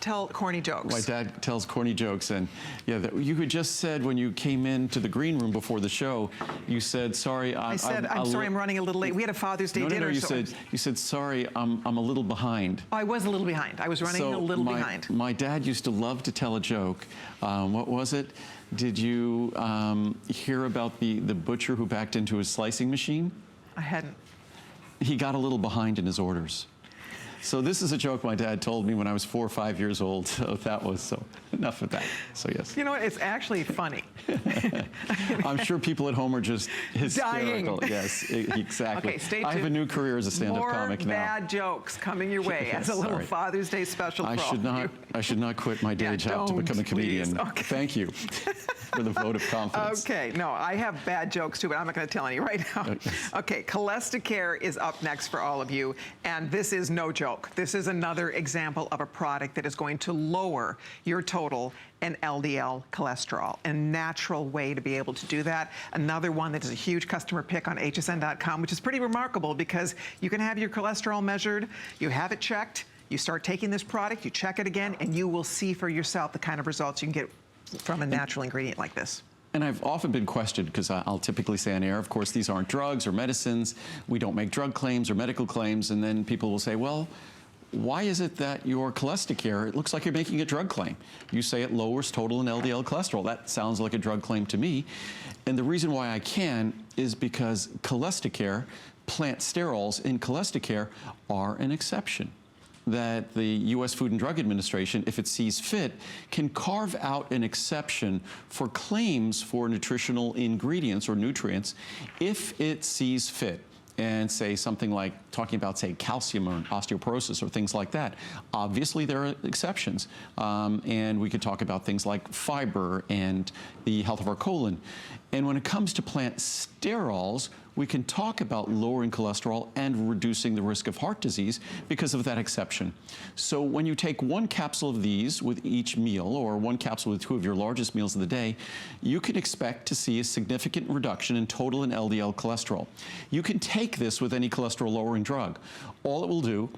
Tell corny jokes. My dad tells corny jokes, and yeah, you had just said when you came into the green room before the show, you said, "Sorry, I'm sorry, I'm running a little late." We had a Father's Day dinner. No, you said, "Sorry, I'm a little behind." I was a little behind. I was running a little behind. My dad used to love to tell a joke. What was it? Did you hear about the butcher who backed into his slicing machine? I hadn't. He got a little behind in his orders. So this is a joke my dad told me when I was 4 or 5 years old. So that was, so enough of that. So yes. You know what? It's actually funny. I'm sure people at home are just hysterical. Dying. Yes, exactly. Okay, stay tuned. I have a new career as a stand-up comic now. More bad jokes coming your way as a little Father's Day special. I should not quit my day job to become a comedian. Okay. Thank you for the vote of confidence. Okay, no, I have bad jokes too, but I'm not going to tell any right now. Okay, CholestaCare is up next for all of you, and this is no joke. This is another example of a product that is going to lower your total and LDL cholesterol, a natural way to be able to do that. Another one that is a huge customer pick on hsn.com, which is pretty remarkable because you can have your cholesterol measured, you have it checked, you start taking this product, you check it again, and you will see for yourself the kind of results you can get from a natural ingredient like this. And I've often been questioned, because I'll typically say on air, of course, these aren't drugs or medicines. We don't make drug claims or medical claims. And then people will say, well, why is it that your CholestaCare, it looks like you're making a drug claim? You say it lowers total and LDL cholesterol. That sounds like a drug claim to me. And the reason why I can is because CholestaCare, plant sterols in CholestaCare are an exception. That the U.S. Food and Drug Administration, if it sees fit, can carve out an exception for claims for nutritional ingredients or nutrients if it sees fit. And say something like talking about, say, calcium or osteoporosis or things like that. Obviously, there are exceptions. And we could talk about things like fiber and the health of our colon. And when it comes to plant sterols, we can talk about lowering cholesterol and reducing the risk of heart disease because of that exception. So when you take one capsule of these with each meal, or one capsule with 2 of your largest meals of the day, you can expect to see a significant reduction in total and LDL cholesterol. You can take this with any cholesterol-lowering drug. All it will do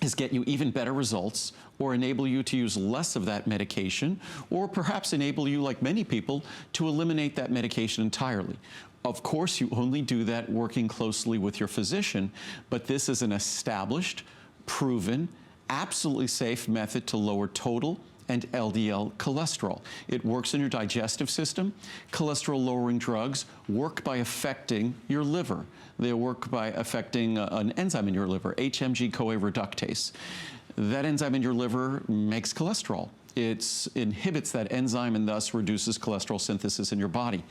is get you even better results, or enable you to use less of that medication, or perhaps enable you, like many people, to eliminate that medication entirely. Of course, you only do that working closely with your physician, but this is an established, proven, absolutely safe method to lower total and LDL cholesterol. It works in your digestive system. Cholesterol-lowering drugs work by affecting your liver. They work by affecting an enzyme in your liver, HMG-CoA reductase. That enzyme in your liver makes cholesterol. It inhibits that enzyme and thus reduces cholesterol synthesis in your body.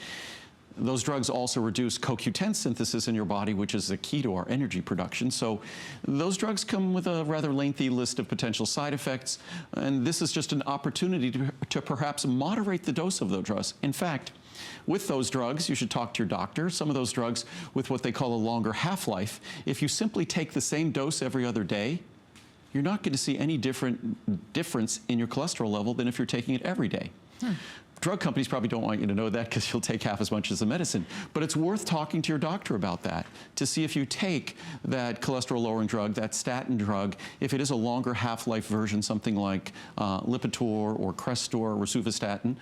Those drugs also reduce CoQ10 synthesis in your body, which is the key to our energy production. So those drugs come with a rather lengthy list of potential side effects, and this is just an opportunity to perhaps moderate the dose of those drugs. In fact, with those drugs, you should talk to your doctor. Some of those drugs with what they call a longer half-life, if you simply take the same dose every other day, you're not going to see any difference in your cholesterol level than if you're taking it every day. Drug companies probably don't want you to know that because you'll take half as much as the medicine. But it's worth talking to your doctor about that to see if you take that cholesterol-lowering drug, that statin drug, if it is a longer half-life version, something like Lipitor or Crestor or rosuvastatin.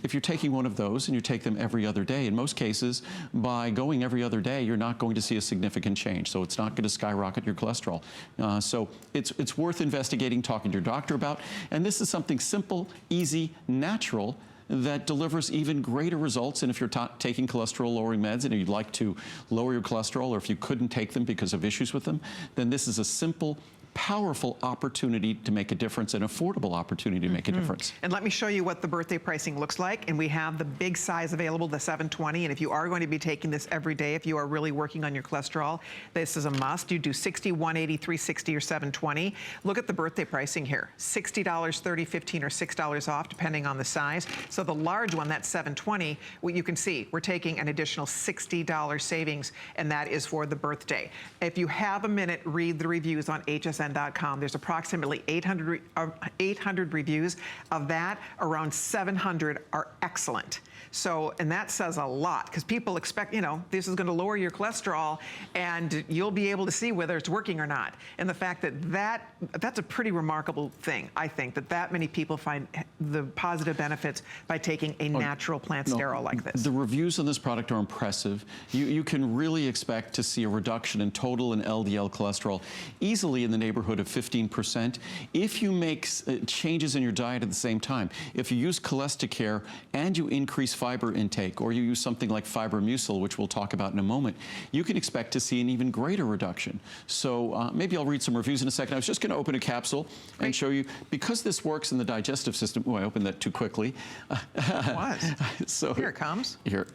If you're taking one of those and you take them every other day, in most cases, by going every other day, you're not going to see a significant change. So it's not going to skyrocket your cholesterol. So it's worth investigating, talking to your doctor about. And this is something simple, easy, natural, that delivers even greater results. And if you're taking cholesterol-lowering meds and you'd like to lower your cholesterol, or if you couldn't take them because of issues with them, then this is a simple, powerful opportunity to make a difference, an affordable opportunity to make a difference. And let me show you what the birthday pricing looks like. And we have the big size available, the 720. And if you are going to be taking this every day, if you are really working on your cholesterol, this is a must. You do 60, 180, 360, or 720. Look at the birthday pricing here. $60, 30, 15, or $6 off, depending on the size. So the large one, that's 720, what you can see, we're taking an additional $60 savings, and that is for the birthday. If you have a minute, read the reviews on HSN. There's approximately 800 reviews. Of that, around 700 are excellent. So, and that says a lot, because people expect, you know, this is going to lower your cholesterol and you'll be able to see whether it's working or not. And the fact that that's a pretty remarkable thing, I think, that many people find the positive benefits by taking a natural plant sterol like this. The reviews on this product are impressive. You can really expect to see a reduction in total and LDL cholesterol easily in the neighborhood of 15% if you make changes in your diet at the same time. If you use CholestaCare and you increase fiber intake, or you use something like Fibromucil, which we'll talk about in a moment, you can expect to see an even greater reduction. So maybe I'll read some reviews in a second. I was just going to open a capsule and show you, because this works in the digestive system. Oh, I opened that too quickly. What? So here it comes. Here.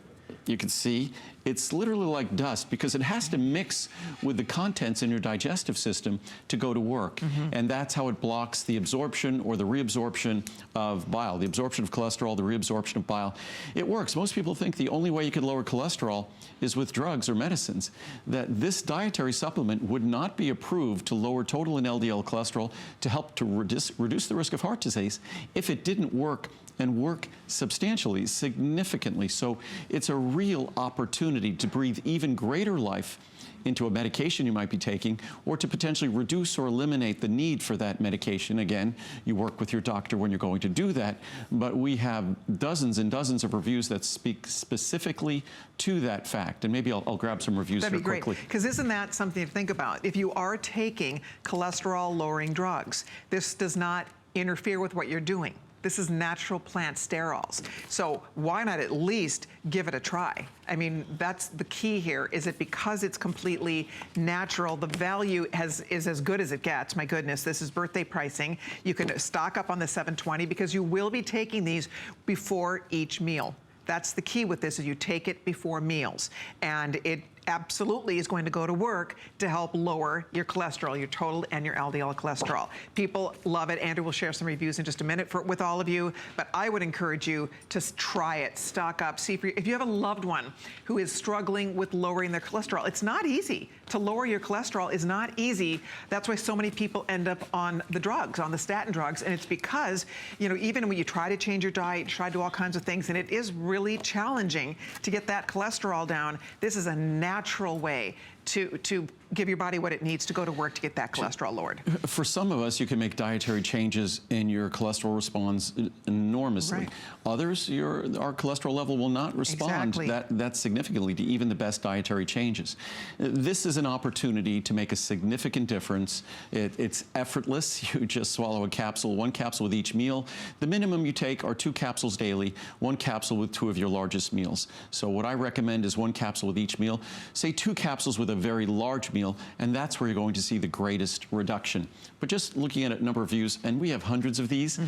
You can see it's literally like dust, because it has to mix with the contents in your digestive system to go to work. And that's how it blocks the absorption or the reabsorption of bile, the absorption of cholesterol, the reabsorption of bile. It works. Most people think the only way you can lower cholesterol is with drugs or medicines, that this dietary supplement would not be approved to lower total and LDL cholesterol to help to reduce the risk of heart disease if it didn't work, and work substantially, significantly. So it's a real opportunity to breathe even greater life into a medication you might be taking, or to potentially reduce or eliminate the need for that medication. Again, you work with your doctor when you're going to do that, but we have dozens and dozens of reviews that speak specifically to that fact. And maybe I'll grab some reviews here quickly. That'd be great, because isn't that something to think about? If you are taking cholesterol-lowering drugs, this does not interfere with what you're doing. This is natural plant sterols. So why not at least give it a try? I mean, that's the key here, is it because it's completely natural, the value is as good as it gets. My goodness, this is birthday pricing. You can stock up on the 720, because you will be taking these before each meal. That's the key with this, is you take it before meals. And it absolutely is going to go to work to help lower your cholesterol, your total and your LDL cholesterol. People love it. Andrew will share some reviews in just a minute with all of you, but I would encourage you to try it, stock up, see if you have a loved one who is struggling with lowering their cholesterol. It's not easy. To lower your cholesterol is not easy. That's why so many people end up on the drugs, on the statin drugs, and it's because, you know, even when you try to change your diet, try to do all kinds of things, and it is really challenging to get that cholesterol down. This is a natural way to give your body what it needs to go to work to get that cholesterol lowered. For some of us, you can make dietary changes and your cholesterol responds enormously. Right. Others, our cholesterol level will not respond that significantly to even the best dietary changes. This is an opportunity to make a significant difference. It's effortless. You just swallow a capsule, one capsule with each meal. The minimum you take are 2 capsules daily, 1 capsule with 2 of your largest meals. So what I recommend is 1 capsule with each meal. Say 2 capsules with a very large meal, and that's where you're going to see the greatest reduction. But just looking at a number of views, and we have hundreds of these,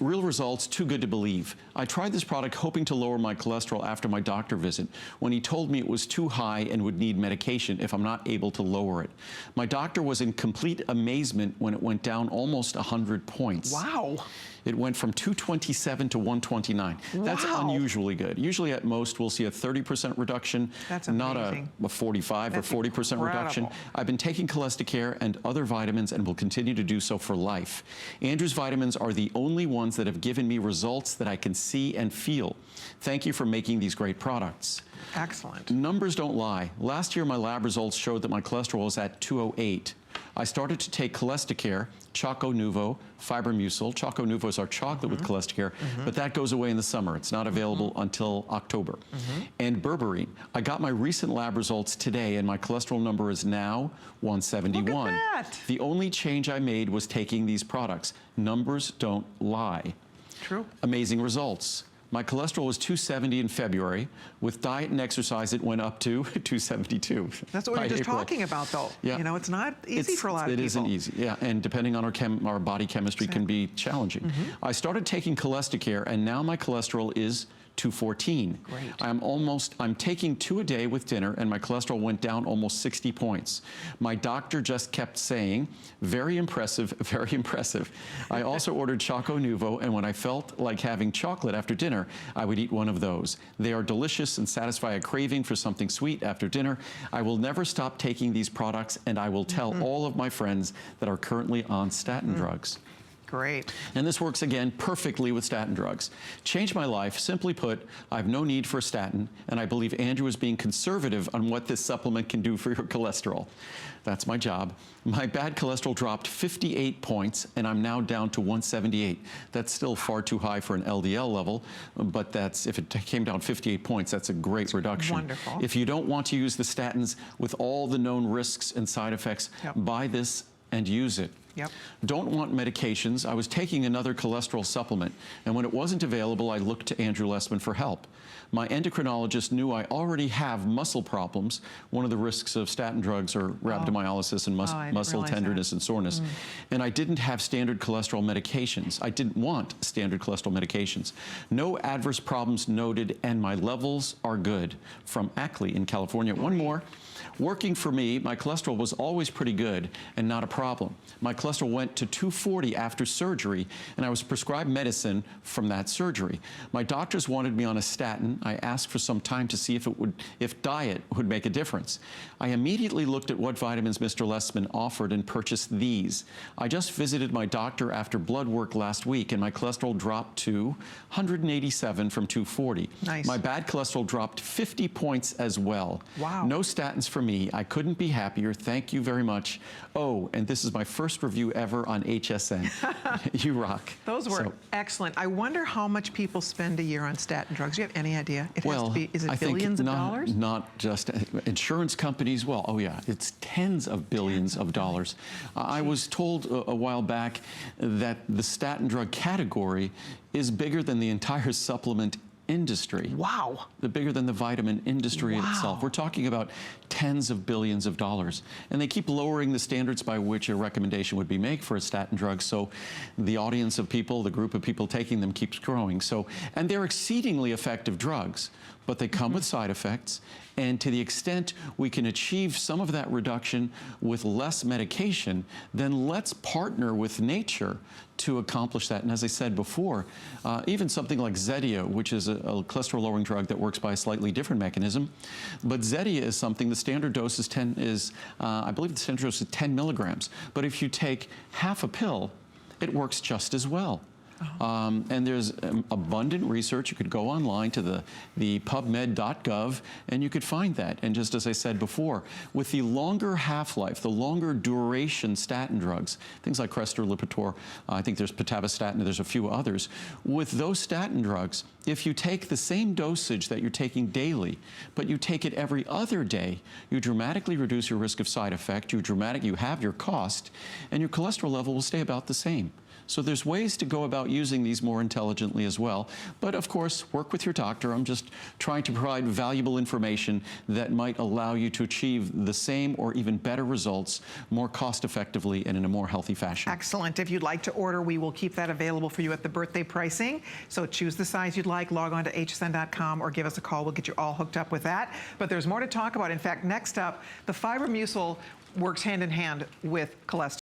real results, too good to believe. I tried this product hoping to lower my cholesterol after my doctor visit, when he told me it was too high and would need medication if I'm not able to lower it. My doctor was in complete amazement when it went down almost 100 points. Wow. It went from 227 to 129. Wow. That's unusually good. Usually at most we'll see a 30% reduction, that's not a 45 or 40% reduction. I've been taking CholestaCare and other vitamins and will continue to do so for life. Andrew's vitamins are the only ones that have given me results that I can see and feel. Thank you for making these great products. Excellent. Numbers don't lie. Last year my lab results showed that my cholesterol was at 208. I started to take CholestaCare, Choco Nuvo, Fibromucil. Choco Nuvo is our chocolate with CholestaCare, but that goes away in the summer. It's not available until October. And berberine. I got my recent lab results today, and my cholesterol number is now 171. Look at that. The only change I made was taking these products. Numbers don't lie. True. Amazing results. My cholesterol was 270 in February. With diet and exercise, it went up to 272. That's what we were just talking about, though. Yeah. You know, it's not easy for a lot of people. It isn't easy, yeah. And depending on our body chemistry can be challenging. I started taking CholestaCare, and now my cholesterol is 214. Great. I'm taking 2 a day with dinner, and my cholesterol went down almost 60 points. My doctor just kept saying, very impressive, very impressive. I also ordered Choco Nuvo, and when I felt like having chocolate after dinner, I would eat one of those. They are delicious and satisfy a craving for something sweet after dinner. I will never stop taking these products, and I will tell all of my friends that are currently on statin drugs. Great. And this works, again, perfectly with statin drugs. Changed my life. Simply put, I have no need for a statin, and I believe Andrew is being conservative on what this supplement can do for your cholesterol. That's my job. My bad cholesterol dropped 58 points, and I'm now down to 178. That's still far too high for an LDL level, but that's, if it came down 58 points, that's a great reduction. Wonderful. If you don't want to use the statins with all the known risks and side effects, buy this and use it. Yep. Don't want medications. I was taking another cholesterol supplement, and when it wasn't available, I looked to Andrew Lessman for help. My endocrinologist knew I already have muscle problems. One of the risks of statin drugs are rhabdomyolysis and muscle tenderness and soreness. And I didn't have standard cholesterol medications. I didn't want standard cholesterol medications. No adverse problems noted, and my levels are good. From Ackley in California. One more. Working for me, my cholesterol was always pretty good and not a problem. My cholesterol went to 240 after surgery, and I was prescribed medicine from that surgery. My doctors wanted me on a statin. I asked for some time to see if diet would make a difference. I immediately looked at what vitamins Mr. Lessman offered and purchased these. I just visited my doctor after blood work last week, and my cholesterol dropped to 187 from 240. Nice. My bad cholesterol dropped 50 points as well. Wow. No statins for me. I couldn't be happier. Thank you very much. Oh, and this is my first review ever on HSN. You rock. Those were excellent. I wonder how much people spend a year on statin drugs. Do you have any idea? It has to be, is it I billions think of dollars? Not just insurance companies. Well, oh yeah, it's tens of billions of dollars. I was told a while back that the statin drug category is bigger than the entire supplement industry. Wow. Bigger than the vitamin industry itself. We're talking about tens of billions of dollars. And they keep lowering the standards by which a recommendation would be made for a statin drug. So the audience of people, the group of people taking them keeps growing. So, and they're exceedingly effective drugs, but they come with side effects. And to the extent we can achieve some of that reduction with less medication, then let's partner with nature to accomplish that. And as I said before, even something like Zetia, which is a cholesterol-lowering drug that works by a slightly different mechanism, but Zetia is something, the standard dose is I believe the standard dose is 10 milligrams. But if you take half a pill, it works just as well. And there's abundant research. You could go online to the PubMed.gov and you could find that. And just as I said before, with the longer half-life, the longer duration statin drugs, things like Crestor, Lipitor, I think there's pitavastatin, there's a few others. With those statin drugs, if you take the same dosage that you're taking daily, but you take it every other day, you dramatically reduce your risk of side effect, you have your cost, and your cholesterol level will stay about the same. So there's ways to go about using these more intelligently as well. But of course, work with your doctor. I'm just trying to provide valuable information that might allow you to achieve the same or even better results more cost effectively and in a more healthy fashion. Excellent. If you'd like to order, we will keep that available for you at the birthday pricing. So choose the size you'd like, log on to hsn.com or give us a call. We'll get you all hooked up with that. But there's more to talk about. In fact, next up, the Fibromucil works hand in hand with cholesterol.